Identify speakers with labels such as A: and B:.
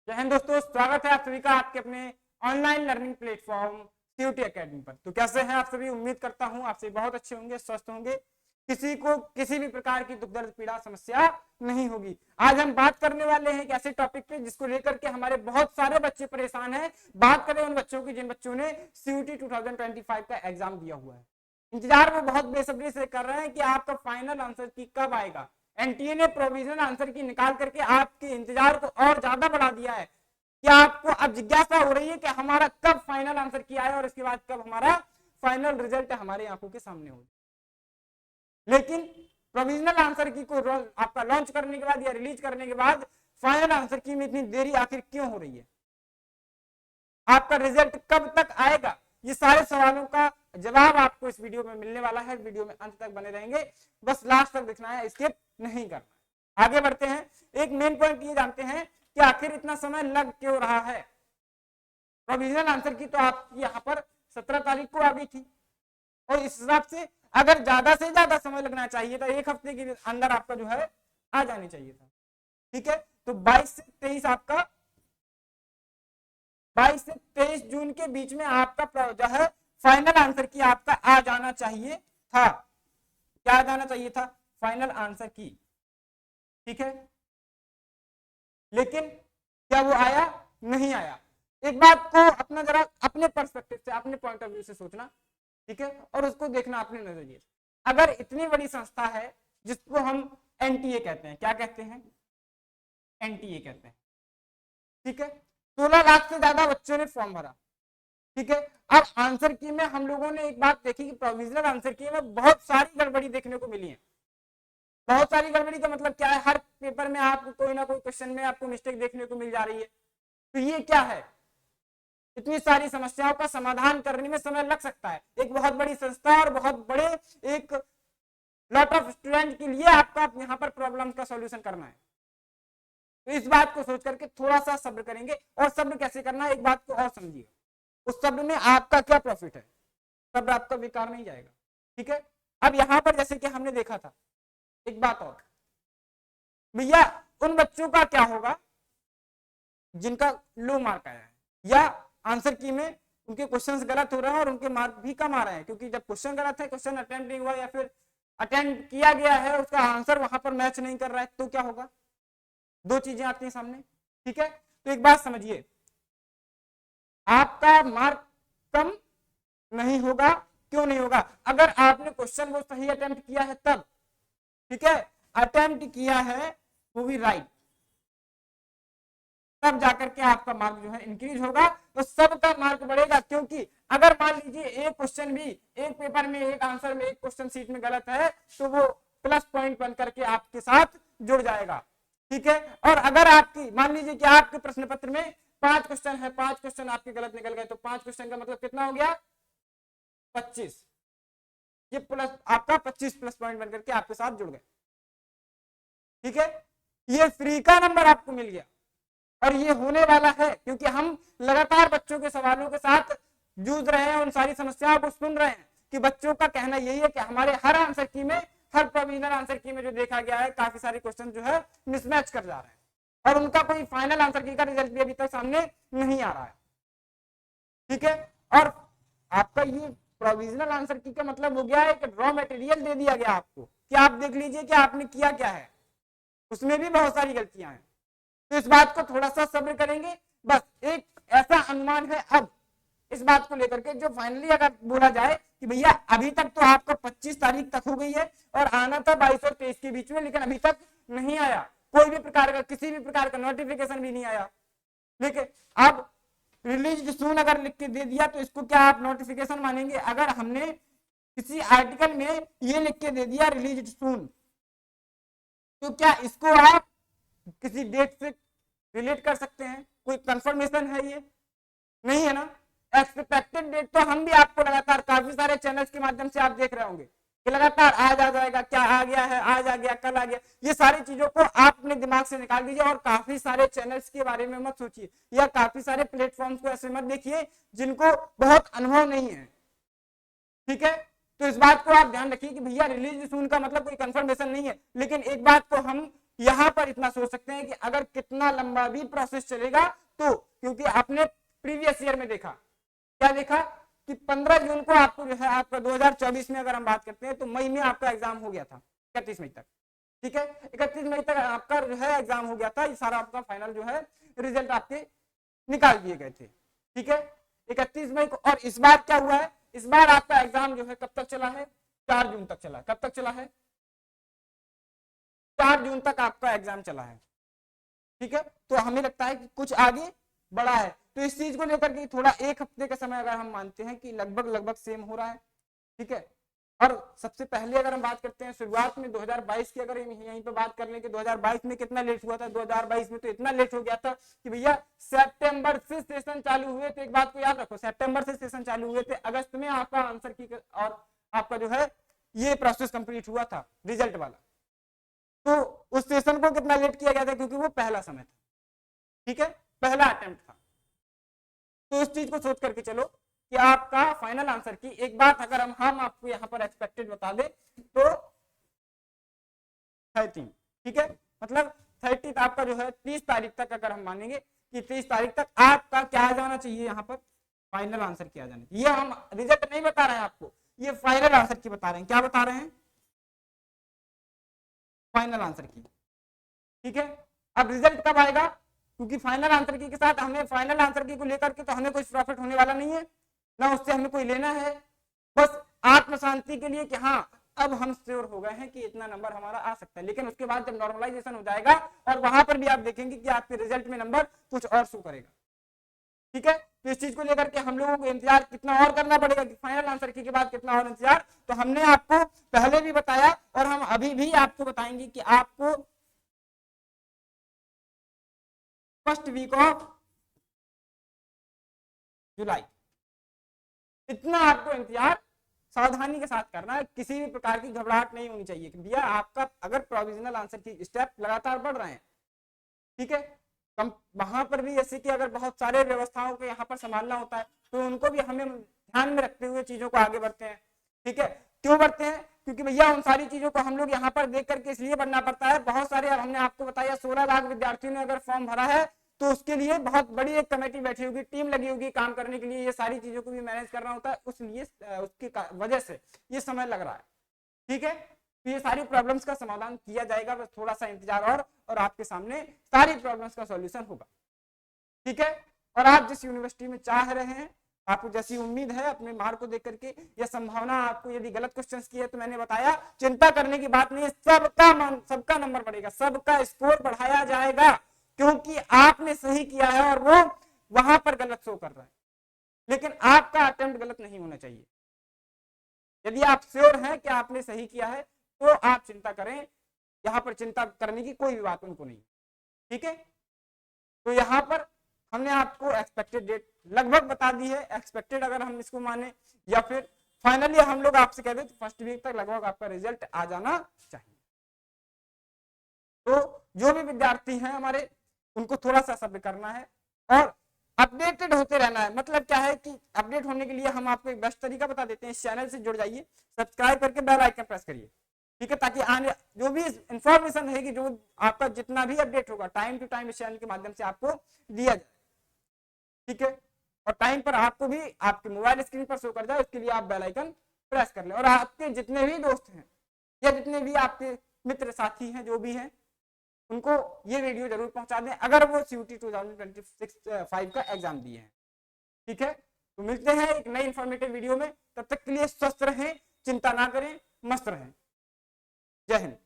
A: जय हिंद दोस्तों, स्वागत है आप सभी का आपके अपने online learning platform CUT academy पर। तो कैसे हैं आप सभी? उम्मीद करता हूं आप सभी बहुत अच्छे होंगे, स्वस्थ होंगे, किसी को किसी भी प्रकार की दुख दर्द पीड़ा समस्या नहीं होगी। आज हम बात करने वाले हैं एक ऐसे टॉपिक पे जिसको लेकर के हमारे बहुत सारे बच्चे परेशान हैं। बात करें उन बच्चों की जिन बच्चों ने सीयूटी 2025 का एग्जाम दिया हुआ है। इंतजार वो बहुत बेसब्री से कर रहे हैं कि आपका फाइनल आंसर की कब आएगा। एनटीए ने प्रोविजनल आंसर की निकाल करके आपके इंतजार को और ज्यादा बढ़ा दिया है कि आपको अब जिज्ञासा हो रही है कि हमारा कब फाइनल आंसर की आए और इसके बाद कब हमारा फाइनल रिजल्ट हमारे आंखों के सामने हो। लेकिन प्रोविजनल आंसर की को आपका लॉन्च करने के बाद या रिलीज करने के बाद फाइनल आंसर की में इतनी देरी आखिर क्यों हो रही है? आपका रिजल्ट कब तक आएगा? ये सारे सवालों का जवाब आपको इस वीडियो में मिलने वाला है। वीडियो में अंत तक बने रहेंगे, बस लास्ट तक देखना है, स्किप नहीं करना है। आगे बढ़ते हैं। एक मेन पॉइंट ये जानते हैं कि आखिर इतना समय लग क्यों रहा है। प्रोविजनल आंसर की तो आपकी यहाँ पर 17 तारीख को आ गई थी और इस हिसाब से अगर ज्यादा से ज्यादा समय लगना चाहिए था, एक हफ्ते के अंदर आपका जो है आ जानी चाहिए था। ठीक है, तो 22 से 23 आपका 22 से 23 जून के बीच में आपका जो है फाइनल आंसर की आपका आ जाना चाहिए था। क्या आ जाना चाहिए था? फाइनल आंसर की। ठीक है, लेकिन क्या वो आया? नहीं आया। एक बात को अपना जरा अपने पर्सपेक्टिव से, अपने पॉइंट ऑफ व्यू से सोचना, ठीक है, और उसको देखना अपने नजरिए। अगर इतनी बड़ी संस्था है जिसको हम एनटीए कहते हैं, क्या कहते हैं? एनटीए कहते हैं। ठीक है, 16 लाख से ज्यादा बच्चों ने फॉर्म भरा। ठीक है, अब आंसर की में हम लोगों ने एक बात देखी कि प्रोविजनल आंसर की में बहुत सारी गड़बड़ी देखने को मिली है। बहुत सारी गड़बड़ी का मतलब क्या है? हर पेपर में आपको कोई ना कोई क्वेश्चन में आपको मिस्टेक देखने को मिल जा रही है। तो ये क्या है? इतनी सारी समस्याओं का समाधान करने में समय लग सकता है। एक बहुत बड़ी संस्था और बहुत बड़े एक लॉट ऑफ स्टूडेंट के लिए आपका यहाँ पर प्रॉब्लम का सॉल्यूशन करना है। तो इस बात को सोच करके थोड़ा सा सब्र करेंगे। और सब्र कैसे करना है, एक बात को और समझिए। उस सब्र में आपका क्या प्रॉफिट है? सब्र आपका बेकार नहीं जाएगा। ठीक है, अब यहाँ पर जैसे कि हमने देखा था, एक बात और भैया, उन बच्चों का क्या होगा जिनका लो मार्क आया है या आंसर की में उनके क्वेश्चंस गलत हो रहे हैं और उनके मार्क भी कम आ रहे हैं? क्योंकि जब क्वेश्चन गलत है, क्वेश्चन अटेम्प्ट नहीं हुआ या फिर अटेम्प्ट किया गया है, उसका आंसर वहां पर मैच नहीं कर रहा है, तो क्या होगा? दो चीजें आती हैं सामने। ठीक है, तो एक बात समझिए, आपका मार्क कम नहीं होगा। क्यों नहीं होगा? अगर आपने क्वेश्चन वो सही अटेम्प्ट किया है तब। ठीक है, अटेम्प्ट किया है वो भी राइट, तब जाकर के आपका मार्क जो है इंक्रीज होगा, तो सबका मार्क बढ़ेगा। क्योंकि अगर मान लीजिए एक क्वेश्चन भी, एक पेपर में एक आंसर में एक क्वेश्चन सीट में गलत है, तो वो प्लस पॉइंट बन करके आपके साथ जुड़ जाएगा। ठीक है, और अगर आपकी मान लीजिए कि आपके प्रश्न पत्र में 5 क्वेश्चन है, 5 क्वेश्चन आपके गलत निकल गए, तो 5 क्वेश्चन का मतलब कितना हो गया? 25। ये प्लस आपका 25 प्लस पॉइंट बनकर के आपके साथ जुड़ गए। ठीक है, ये फ्री का नंबर आपको मिल गया और ये होने वाला है क्योंकि हम लगातार बच्चों के सवालों के साथ जूझ रहे हैं, उन सारी समस्याओं को सुन रहे हैं कि बच्चों का कहना यही है कि हमारे हर आंसर की में, हर प्रोविजनल आंसर की में जो देखा गया है, काफी सारे क्वेश्चन जो है मिसमैच कर जा रहे हैं और उनका कोई फाइनल आंसर की का रिजल्ट भी अभी तक सामने नहीं आ रहा है। ठीक है, और आपका ये प्रोविजनल आंसर की का मतलब हो गया है कि रॉ मटेरियल दे दिया गया आपको कि आप देख लीजिए कि आपने किया क्या है, उसमें भी बहुत सारी गलतियां हैं। तो इस बात को थोड़ा सा सब्र करेंगे। बस एक ऐसा अनुमान है अब इस बात को लेकर के, जो फाइनली अगर बोला जाए कि भैया अभी तक तो आपको 25 तारीख तक हो गई है और आना था 22 और 23 के बीच में, लेकिन अभी तक नहीं आया कोई भी प्रकार का, किसी भी प्रकार का नोटिफिकेशन भी नहीं आया। लेकिन अब रिलीज सून अगर लिख के दे दिया तो इसको क्या आप नोटिफिकेशन मानेंगे? अगर हमने किसी आर्टिकल में ये लिख के दे दिया रिलीज सून, तो क्या इसको आप किसी डेट से रिलेट कर सकते हैं? कोई कंफर्मेशन है? ये नहीं है ना। एक्सपेक्टेड डेट तो हम भी आपको लगातार काफी सारे चैनल्स के माध्यम से आप देख रहे होंगे कि लगातार आज आ जाएगा, क्या आ गया है, आज आ गया, कल आ गया। ये सारी चीजों को आप अपने दिमाग से निकाल दीजिए और काफी सारे चैनल्स के बारे में मत सोचिए या काफी सारे प्लेटफॉर्म्स को ऐसे मत देखिए जिनको बहुत अनुभव नहीं है। ठीक है, तो इस बात को आप ध्यान रखिए कि भैया रिलीज सून का मतलब कोई कंफर्मेशन नहीं है, लेकिन एक बात को हम यहाँ पर इतना सोच सकते हैं कि अगर कितना लंबा भी प्रोसेस चलेगा तो, क्योंकि आपने प्रीवियस ईयर में देखा, क्या देखा कि 15 जून को आपको जो है आपका 2024 में अगर हम बात करते हैं तो मई में आपका एग्जाम हो गया था 31 मई तक, ठीक है, 31 मई तक आपका जो है एग्जाम हो गया था, ये सारा आपका फाइनल जो है रिजल्ट आपके निकाल दिए गए थे, ठीक है, 31 मई को। और इस बार क्या हुआ है, इस बार आपका एग्जाम जो है कब तक चला है, 4 जून तक चला। कब तक चला है, 4 जून तक आपका एग्जाम चला है, ठीक है। तो हमें लगता है कि कुछ आगे बढ़ा है, तो इस चीज को लेकर के थोड़ा एक हफ्ते का समय अगर हम मानते हैं कि लगभग सेम हो रहा है, ठीक है। और सबसे पहले अगर हम बात करते हैं शुरुआत में 2022 की, अगर यहीं पे बात कर लें कि 2022 में कितना लेट हुआ था, 2022 में तो इतना लेट हो गया था कि भैया सितंबर से सेशन चालू हुए थे। एक बात को याद रखो, सितंबर से सेशन चालू हुए थे, अगस्त में आपका आंसर की और आपका जो है ये प्रोसेस कंप्लीट हुआ था रिजल्ट वाला। तो उस सेशन को कितना लेट किया गया था, क्योंकि वो पहला समय था, ठीक है, पहला अटेम्प्ट था। तो इस चीज को सोच करके चलो कि आपका फाइनल आंसर की एक बात अगर हम आपको यहाँ पर एक्सपेक्टेड बता दे तो 30, ठीक है, मतलब 30 आपका जो है 30 तारीख तक अगर हम मानेंगे कि 30 तारीख तक आपका क्या आ जाना चाहिए, यहाँ पर फाइनल आंसर किया जाना चाहिए। ये हम रिजल्ट नहीं बता रहे हैं आपको, ये फाइनल आंसर की बता रहे हैं। क्या बता रहे हैं, फाइनल आंसर की, ठीक है। अब रिजल्ट कब आएगा, क्योंकि फाइनल आंसर की के साथ हमें फाइनल आंसर की को लेकर के तो हमें कोई प्रॉफिट होने वाला नहीं है, ना उससे हमें कोई लेना है, बस आत्म शांति के लिए कि हाँ अब हम श्योर हो गए हैं कि इतना नंबर हमारा आ सकता है। लेकिन उसके बाद जब नॉर्मलाइजेशन हो जाएगा और वहां पर भी आप देखेंगे कि आपके रिजल्ट में नंबर कुछ और शो करेगा, ठीक है। तो इस चीज को लेकर के हम लोगों को इंतजार कितना और करना पड़ेगा कि फाइनल आंसर की के बाद कितना और इंतजार, तो हमने आपको पहले भी बताया और हम अभी भी आपको बताएंगे कि आपको फर्स्ट वीक ऑफ जुलाई इतना आपको इंतजार सावधानी के साथ करना है, किसी भी प्रकार की घबराहट नहीं होनी चाहिए कि भैया आपका अगर प्रोविजनल आंसर की स्टेप लगातार बढ़ रहे हैं, ठीक है, कम वहां पर भी जैसे कि अगर बहुत सारे व्यवस्थाओं को यहाँ पर संभालना होता है तो उनको भी हमें ध्यान में रखते हुए चीजों को आगे बढ़ते हैं, ठीक है। क्यों बढ़ते हैं, क्योंकि भैया उन सारी चीजों को हम लोग यहाँ पर देख करके इसलिए बढ़ना पड़ता है, बहुत सारे, अब हमने आपको बताया 16 लाख विद्यार्थियों ने अगर फॉर्म भरा है तो उसके लिए बहुत बड़ी एक कमेटी बैठी होगी, टीम लगी होगी काम करने के लिए, ये सारी चीजों को भी मैनेज करना होता है, उसलिए उसकी वजह से ये समय लग रहा है, ठीक है। तो ये सारी प्रॉब्लम्स का समाधान किया जाएगा, बस थोड़ा सा इंतजार और आपके सामने सारी प्रॉब्लम्स का सॉल्यूशन होगा, ठीक है। और आप जिस यूनिवर्सिटी में चाह रहे हैं, आपको जैसी उम्मीद है अपने मार्क को देख करके या संभावना, आपको यदि गलत क्वेश्चंस की है तो मैंने बताया चिंता करने की बात नहीं है, सबका नंबर बढ़ेगा, सबका स्कोर बढ़ाया जाएगा, क्योंकि आपने सही किया है और वो वहां पर गलत शो कर रहा है, लेकिन आपका अटेम्प्ट गलत नहीं होना चाहिए। यदि आप श्योर हैं कि आपने सही किया है तो आप चिंता करें, यहाँ पर चिंता करने की कोई भी बात उनको नहीं, ठीक है। तो यहाँ पर हमने आपको एक्सपेक्टेड डेट लगभग बता दी है, एक्सपेक्टेड अगर हम इसको माने या फिर फाइनली हम लोग आपसे कह दें तो फर्स्ट वीक तक लगभग आपका रिजल्ट आ जाना चाहिए। तो जो भी विद्यार्थी हैं हमारे, उनको थोड़ा सा सब्र करना है और अपडेटेड होते रहना है। मतलब क्या है कि अपडेट होने के लिए हम आपको एक बेस्ट तरीका बता देते हैं, इस चैनल से जुड़ जाइए, सब्सक्राइब करके बेल आइकन प्रेस करिए, ठीक है, ताकि आने जो भी इंफॉर्मेशन रहेगी, जो आपका जितना भी अपडेट होगा टाइम टू टाइम इस चैनल के माध्यम से आपको दिया जाए, ठीक है। और टाइम पर आपको भी आपके मोबाइल स्क्रीन पर शो कर जाए, उसके लिए आप बेल आइकन प्रेस कर लें। और आपके जितने भी दोस्त हैं या जितने भी आपके मित्र साथी हैं जो भी हैं, उनको ये वीडियो जरूर पहुंचा दें अगर वो CUET 2025 का एग्जाम दिए हैं, ठीक है। तो मिलते हैं एक नई इंफॉर्मेटिव वीडियो में, तब तक के लिए स्वस्थ रहें, चिंता ना करें, मस्त रहें। जय हिंद।